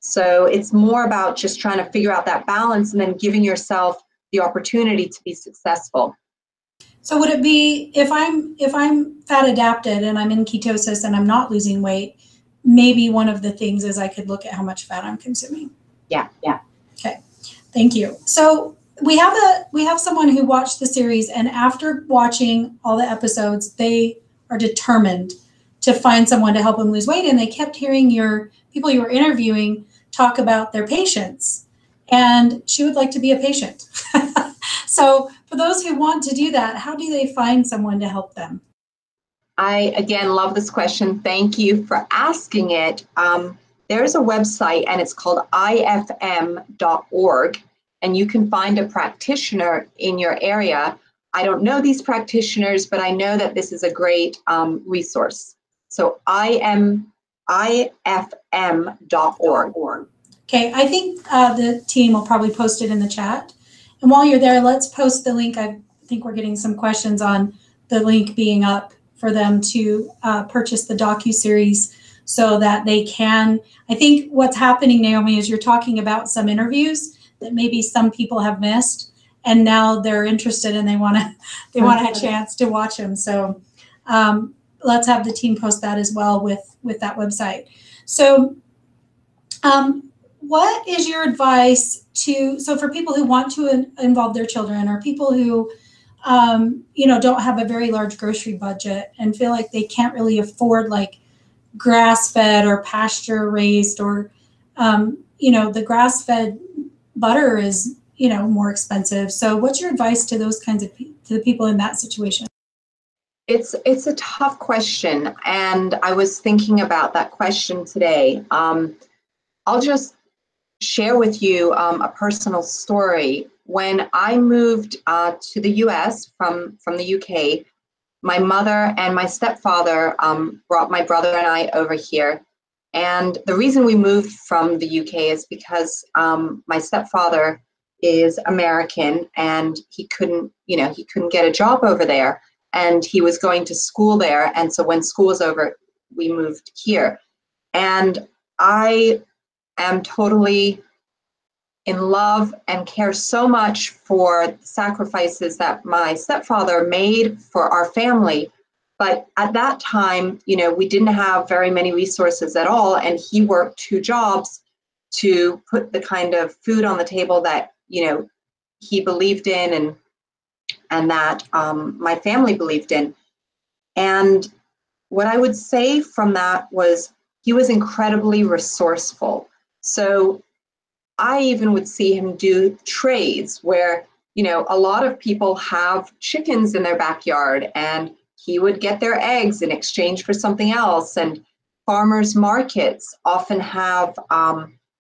So it's more about just trying to figure out that balance, and then giving yourself the opportunity to be successful. So would it be, if I'm fat adapted and I'm in ketosis and I'm not losing weight, maybe one of the things is I could look at how much fat I'm consuming? Yeah. Okay, thank you. So we have someone who watched the series, and after watching all the episodes, they are determined to find someone to help them lose weight, and they kept hearing your people you were interviewing talk about their patients, and she would like to be a patient. So for those who want to do that, how do they find someone to help them? I, again, love this question. Thank you for asking it. There's a website, and it's called ifm.org, and you can find a practitioner in your area. I don't know these practitioners, but I know that this is a great resource. So ifm.org. Okay, I think the team will probably post it in the chat. And while you're there, let's post the link. I think we're getting some questions on the link being up for them to purchase the docuseries so that they can. I think what's happening, Naomi, is you're talking about some interviews that maybe some people have missed, and now they're interested and they want a chance to watch them. So let's have the team post that as well with that website. So what is your advice so for people who want to involve their children, or people who don't have a very large grocery budget and feel like they can't really afford like grass-fed or pasture-raised, or the grass-fed butter is more expensive. So what's your advice to those kinds of to the people in that situation? It's a tough question, and I was thinking about that question today. I'll just share with you a personal story. When I moved to the U.S. from the UK, my mother and my stepfather brought my brother and I over here. And the reason we moved from the UK is because my stepfather is American, and he couldn't get a job over there, and he was going to school there. And so when school was over, we moved here. And I am totally in love and care so much for the sacrifices that my stepfather made for our family. But at that time, we didn't have very many resources at all. And he worked 2 jobs to put the kind of food on the table that, he believed in, and that my family believed in. And what I would say from that was he was incredibly resourceful. So I even would see him do trades where, a lot of people have chickens in their backyard, and he would get their eggs in exchange for something else. And farmers markets often have,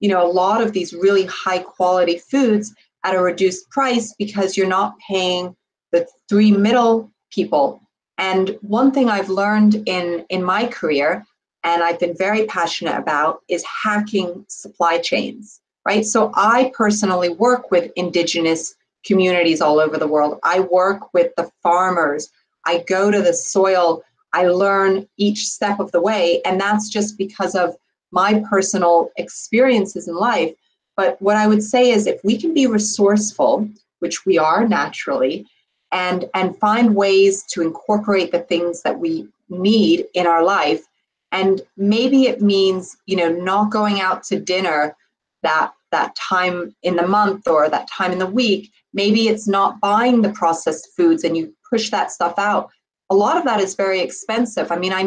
a lot of these really high quality foods at a reduced price because you're not paying the 3 middle people. And one thing I've learned in my career, and I've been very passionate about, is hacking supply chains. Right? So I personally work with indigenous communities all over the world. I work with the farmers. I go to the soil. I learn each step of the way. And that's just because of my personal experiences in life. But what I would say is, if we can be resourceful, which we are naturally, and find ways to incorporate the things that we need in our life, and maybe it means, not going out to dinner that time in the month or that time in the week. Maybe it's not buying the processed foods and you push that stuff out. A lot of that is very expensive. I mean, I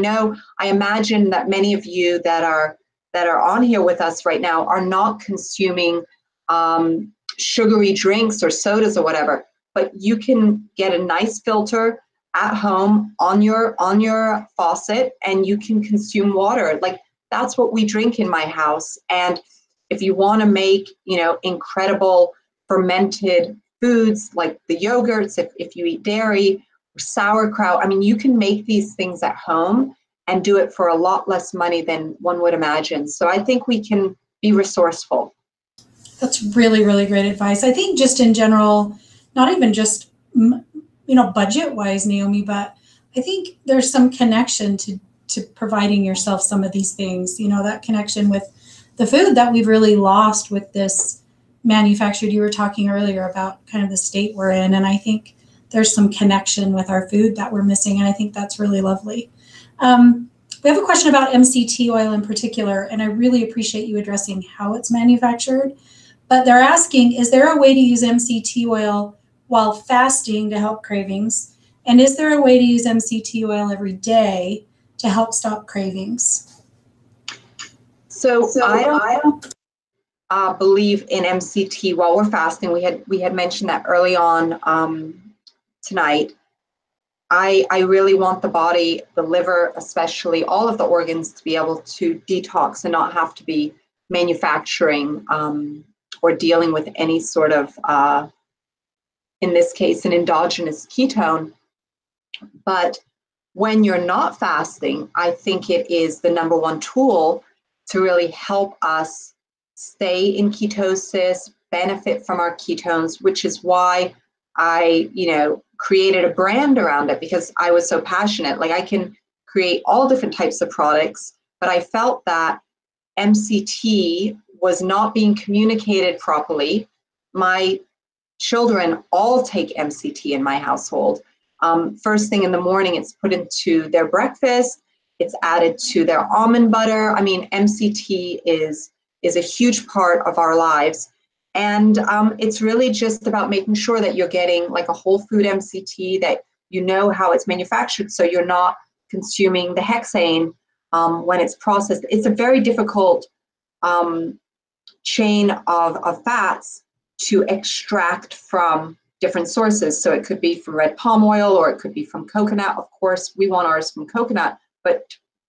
imagine that many of you that are on here with us right now are not consuming sugary drinks or sodas or whatever, but you can get a nice filter at home on your faucet, and you can consume water. Like, that's what we drink in my house. And if you want to make, incredible fermented foods like the yogurts, if you eat dairy or sauerkraut, I mean, you can make these things at home and do it for a lot less money than one would imagine. So I think we can be resourceful. That's really, really great advice. I think just in general, not even just, budget wise, Naomi, but I think there's some connection to providing yourself some of these things, that connection with the food that we've really lost with this manufactured. You were talking earlier about kind of the state we're in, and I think there's some connection with our food that we're missing, and I think that's really lovely. We have a question about MCT oil in particular, and I really appreciate you addressing how it's manufactured. But they're asking, is there a way to use MCT oil while fasting to help cravings? And is there a way to use MCT oil every day to help stop cravings? So I don't believe in MCT while we're fasting. We had mentioned that early on tonight. I really want the body, the liver, especially all of the organs, to be able to detox and not have to be manufacturing or dealing with any sort of, in this case, an endogenous ketone. But when you're not fasting, I think it is the number one tool to really help us stay in ketosis, benefit from our ketones, which is why I, created a brand around it, because I was so passionate. Like, I can create all different types of products, but I felt that MCT was not being communicated properly. My children all take MCT in my household. First thing in the morning, it's put into their breakfast. It's added to their almond butter. I mean, MCT is a huge part of our lives. And it's really just about making sure that you're getting like a whole food MCT, that you know how it's manufactured, so you're not consuming the hexane when it's processed. It's a very difficult chain of fats to extract from different sources. So it could be from red palm oil, or it could be from coconut. Of course, we want ours from coconut, but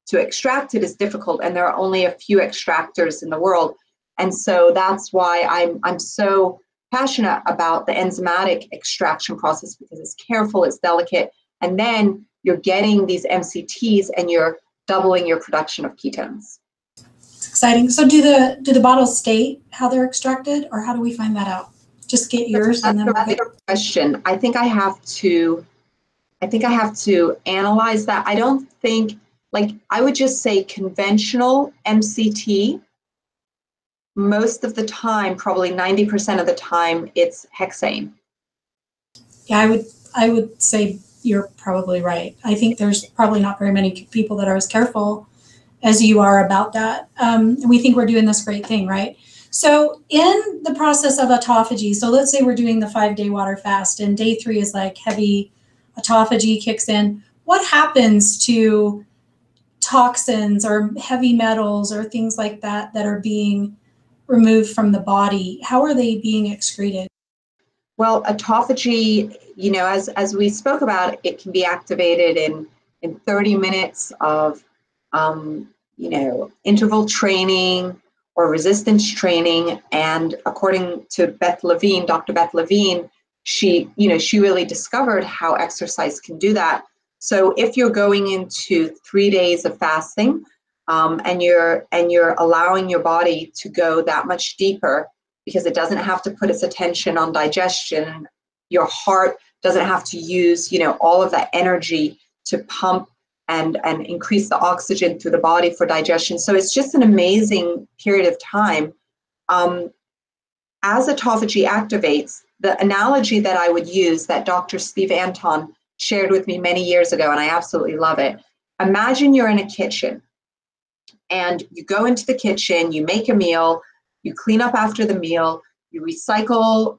to extract it is difficult, and there are only a few extractors in the world. And so that's why I'm so passionate about the enzymatic extraction process, because it's careful, it's delicate, and then you're getting these MCTs and you're doubling your production of ketones. It's exciting. So do the bottles state how they're extracted, or how do we find that out? Just get yours and then we'll get... Question. I think I have to analyze that. I don't think, like, I would just say conventional MCT. Most of the time, probably 90% of the time, it's hexane. Yeah, I would say you're probably right. I think there's probably not very many people that are as careful as you are about that. We think we're doing this great thing, right? So in the process of autophagy, so let's say we're doing the 5-day water fast, and day 3 is like heavy autophagy kicks in. What happens to toxins or heavy metals or things like that that are being removed from the body? How are they being excreted? Well, autophagy, as we spoke about, it can be activated in 30 minutes of, interval training or resistance training. And according to Beth Levine, Dr. Beth Levine, she really discovered how exercise can do that. So if you're going into 3 days of fasting, and you're allowing your body to go that much deeper, because it doesn't have to put its attention on digestion. Your heart doesn't have to use, all of that energy to pump and increase the oxygen through the body for digestion. So it's just an amazing period of time. As autophagy activates, the analogy that I would use, that Dr. Steve Anton shared with me many years ago, and I absolutely love it. Imagine you're in a kitchen, and you go into the kitchen, you make a meal, you clean up after the meal, you recycle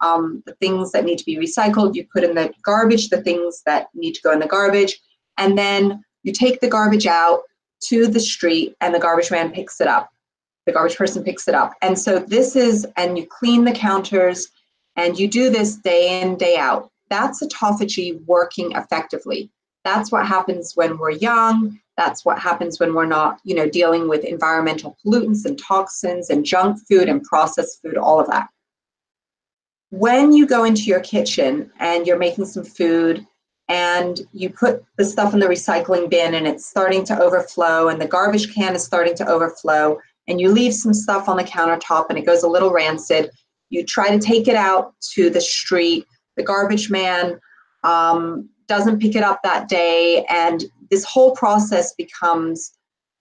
the things that need to be recycled, you put in the garbage the things that need to go in the garbage, and then you take the garbage out to the street, and the garbage man picks it up. The garbage person picks it up. And so and you clean the counters, and you do this day in, day out. That's autophagy working effectively. That's what happens when we're young. That's what happens when we're not, dealing with environmental pollutants and toxins and junk food and processed food, all of that. When you go into your kitchen and you're making some food, and you put the stuff in the recycling bin, and it's starting to overflow, and the garbage can is starting to overflow, and you leave some stuff on the countertop and it goes a little rancid, you try to take it out to the street, the garbage man doesn't pick it up that day, and this whole process becomes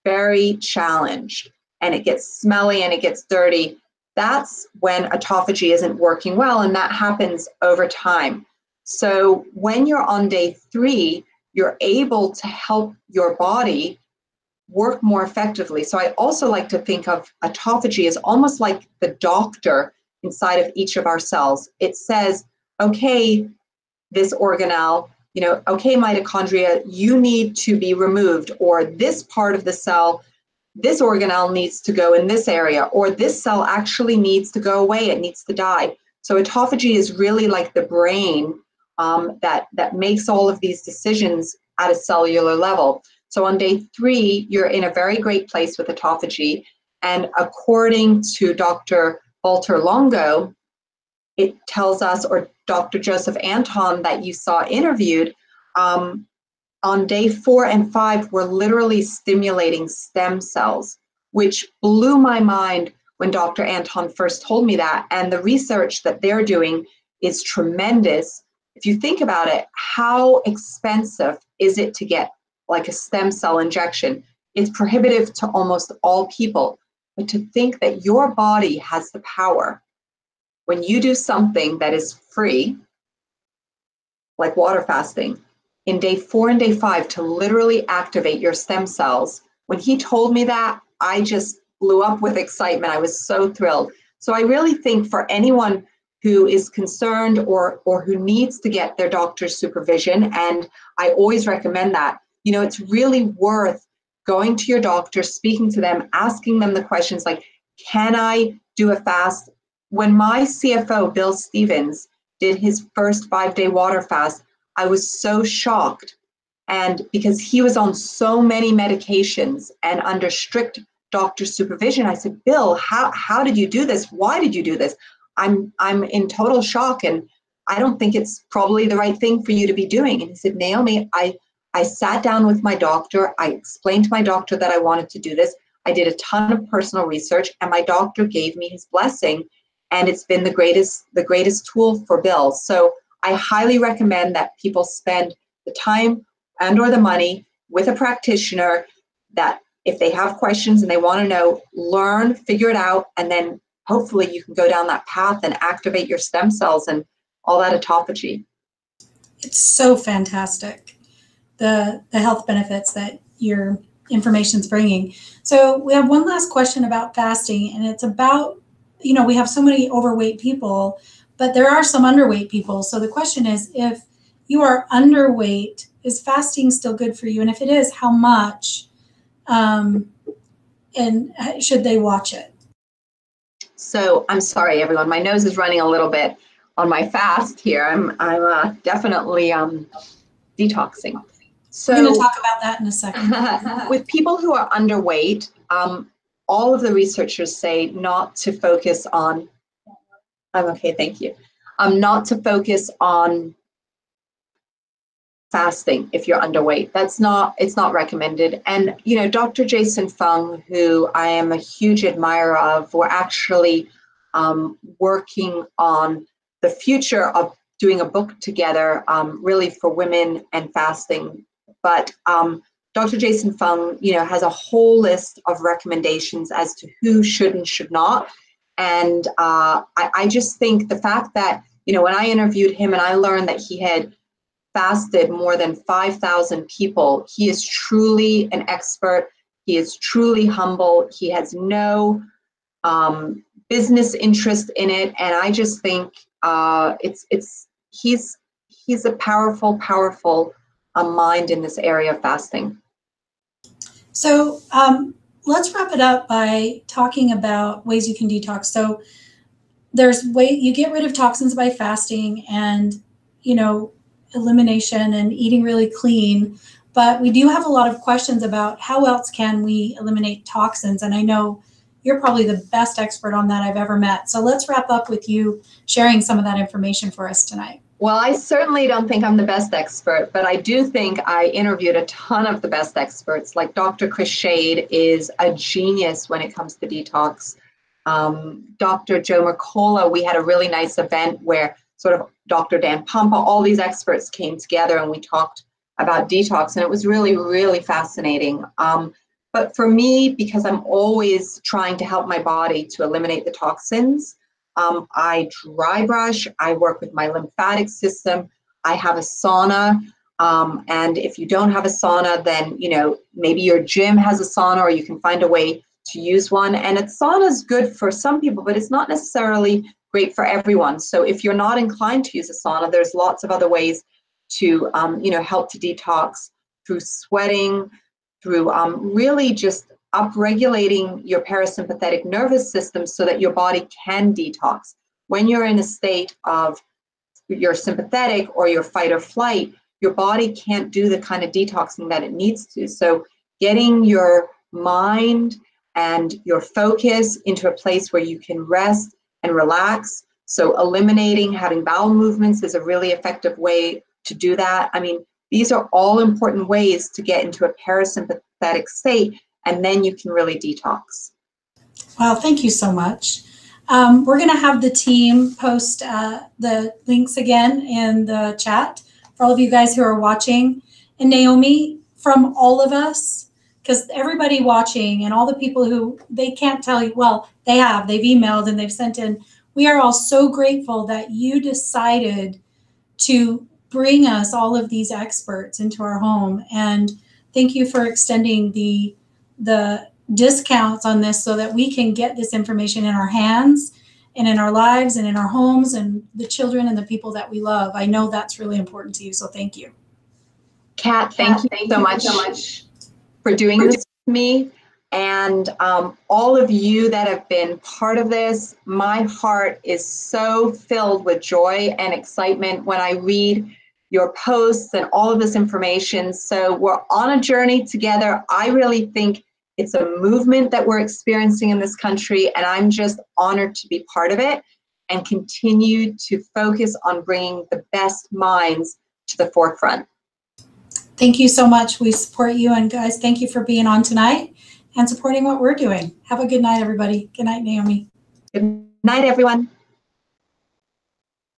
very challenged, and it gets smelly and it gets dirty. That's when autophagy isn't working well, and that happens over time. So when you're on day 3, you're able to help your body work more effectively. So I also like to think of autophagy as almost like the doctor inside of each of our cells. It says, okay, this organelle, okay, mitochondria, you need to be removed, or this part of the cell, this organelle needs to go in this area, or this cell actually needs to go away, it needs to die. So autophagy is really like the brain that makes all of these decisions at a cellular level. So on day 3, you're in a very great place with autophagy. And according to Dr. Walter Longo, it tells us, or Dr. Joseph Anton that you saw interviewed, on day 4 and 5, we're literally stimulating stem cells, which blew my mind when Dr. Anton first told me that. And the research that they're doing is tremendous. If you think about it, how expensive is it to get like a stem cell injection? It's prohibitive to almost all people. But to think that your body has the power, when you do something that is free, like water fasting, in day 4 and day 5 to literally activate your stem cells. When he told me that, I just blew up with excitement. I was so thrilled. So I really think for anyone who is concerned or who needs to get their doctor's supervision, and I always recommend that, you know, it's really worth going to your doctor, speaking to them, asking them the questions like, can I do a fast? When my CFO, Bill Stevens, did his first 5-day water fast, I was so shocked. And because he was on so many medications and under strict doctor supervision, I said, Bill, how did you do this? Why did you do this? I'm in total shock, and I don't think it's probably the right thing for you to be doing. And he said, Naomi, I sat down with my doctor. I explained to my doctor that I wanted to do this. I did a ton of personal research, and my doctor gave me his blessing. And it's been the greatest tool for Bill. So I highly recommend that people spend the time and or the money with a practitioner, that if they have questions and they want to know, learn, figure it out, and then hopefully you can go down that path and activate your stem cells and all that autophagy. It's so fantastic, the health benefits that your information's bringing. So we have one last question about fasting, and it's about, you know, we have so many overweight people, but there are some underweight people. So the question is, if you are underweight, is fasting still good for you? And if it is, how much? And should they watch it? So I'm sorry, everyone. My nose is running a little bit on my fast here. I'm definitely detoxing. So we're going to talk about that in a second. With people who are underweight, all of the researchers say not to focus on, I'm okay, thank you, not to focus on fasting if you're underweight. It's not recommended. And, you know, Dr. Jason Fung, who I am a huge admirer of, we're actually working on the future of doing a book together, really for women and fasting. But Dr. Jason Fung, you know, has a whole list of recommendations as to who should and should not. And I just think the fact that, you know, when I interviewed him and I learned that he had fasted more than 5,000 people, he is truly an expert. He is truly humble. He has no business interest in it. And I just think he's a powerful mind in this area of fasting. So let's wrap it up by talking about ways you can detox. So there's you get rid of toxins by fasting and, you know, elimination and eating really clean. But we do have a lot of questions about how else can we eliminate toxins. And I know you're probably the best expert on that I've ever met. So let's wrap up with you sharing some of that information for us tonight. Well, I certainly don't think I'm the best expert, but I do think I interviewed a ton of the best experts. Like Dr. Chris Shade is a genius when it comes to detox. Dr. Joe Mercola, we had a really nice event where sort of Dr. Dan Pompa, all these experts came together and we talked about detox, and it was really, really fascinating. But for me, because I'm always trying to help my body to eliminate the toxins, I dry brush, I work with my lymphatic system, I have a sauna, and if you don't have a sauna, then, you know, maybe your gym has a sauna or you can find a way to use one. And a sauna is good for some people, but it's not necessarily great for everyone. So if you're not inclined to use a sauna, there's lots of other ways to, you know, help to detox through sweating, through really just upregulating your parasympathetic nervous system so that your body can detox. When you're in a state of your sympathetic or your fight or flight, your body can't do the kind of detoxing that it needs to. So getting your mind and your focus into a place where you can rest and relax. So eliminating having bowel movements is a really effective way to do that. I mean, these are all important ways to get into a parasympathetic state, and then you can really detox. Well, thank you so much. We're going to have the team post the links again in the chat for all of you guys who are watching. And Naomi, from all of us, because everybody watching and all the people who they can't tell you, well, they've emailed and they've sent in. We are all so grateful that you decided to bring us all of these experts into our home. And thank you for extending the discounts on this so that we can get this information in our hands and in our lives and in our homes and the children and the people that we love. I know that's really important to you, so thank you. Kat, thank you so much for doing this with me. And all of you that have been part of this, my heart is so filled with joy and excitement when I read your posts and all of this information. So we're on a journey together. I really think it's a movement that we're experiencing in this country, and I'm just honored to be part of it and continue to focus on bringing the best minds to the forefront. Thank you so much. We support you, and guys, thank you for being on tonight and supporting what we're doing. Have a good night, everybody. Good night, Naomi. Good night, everyone.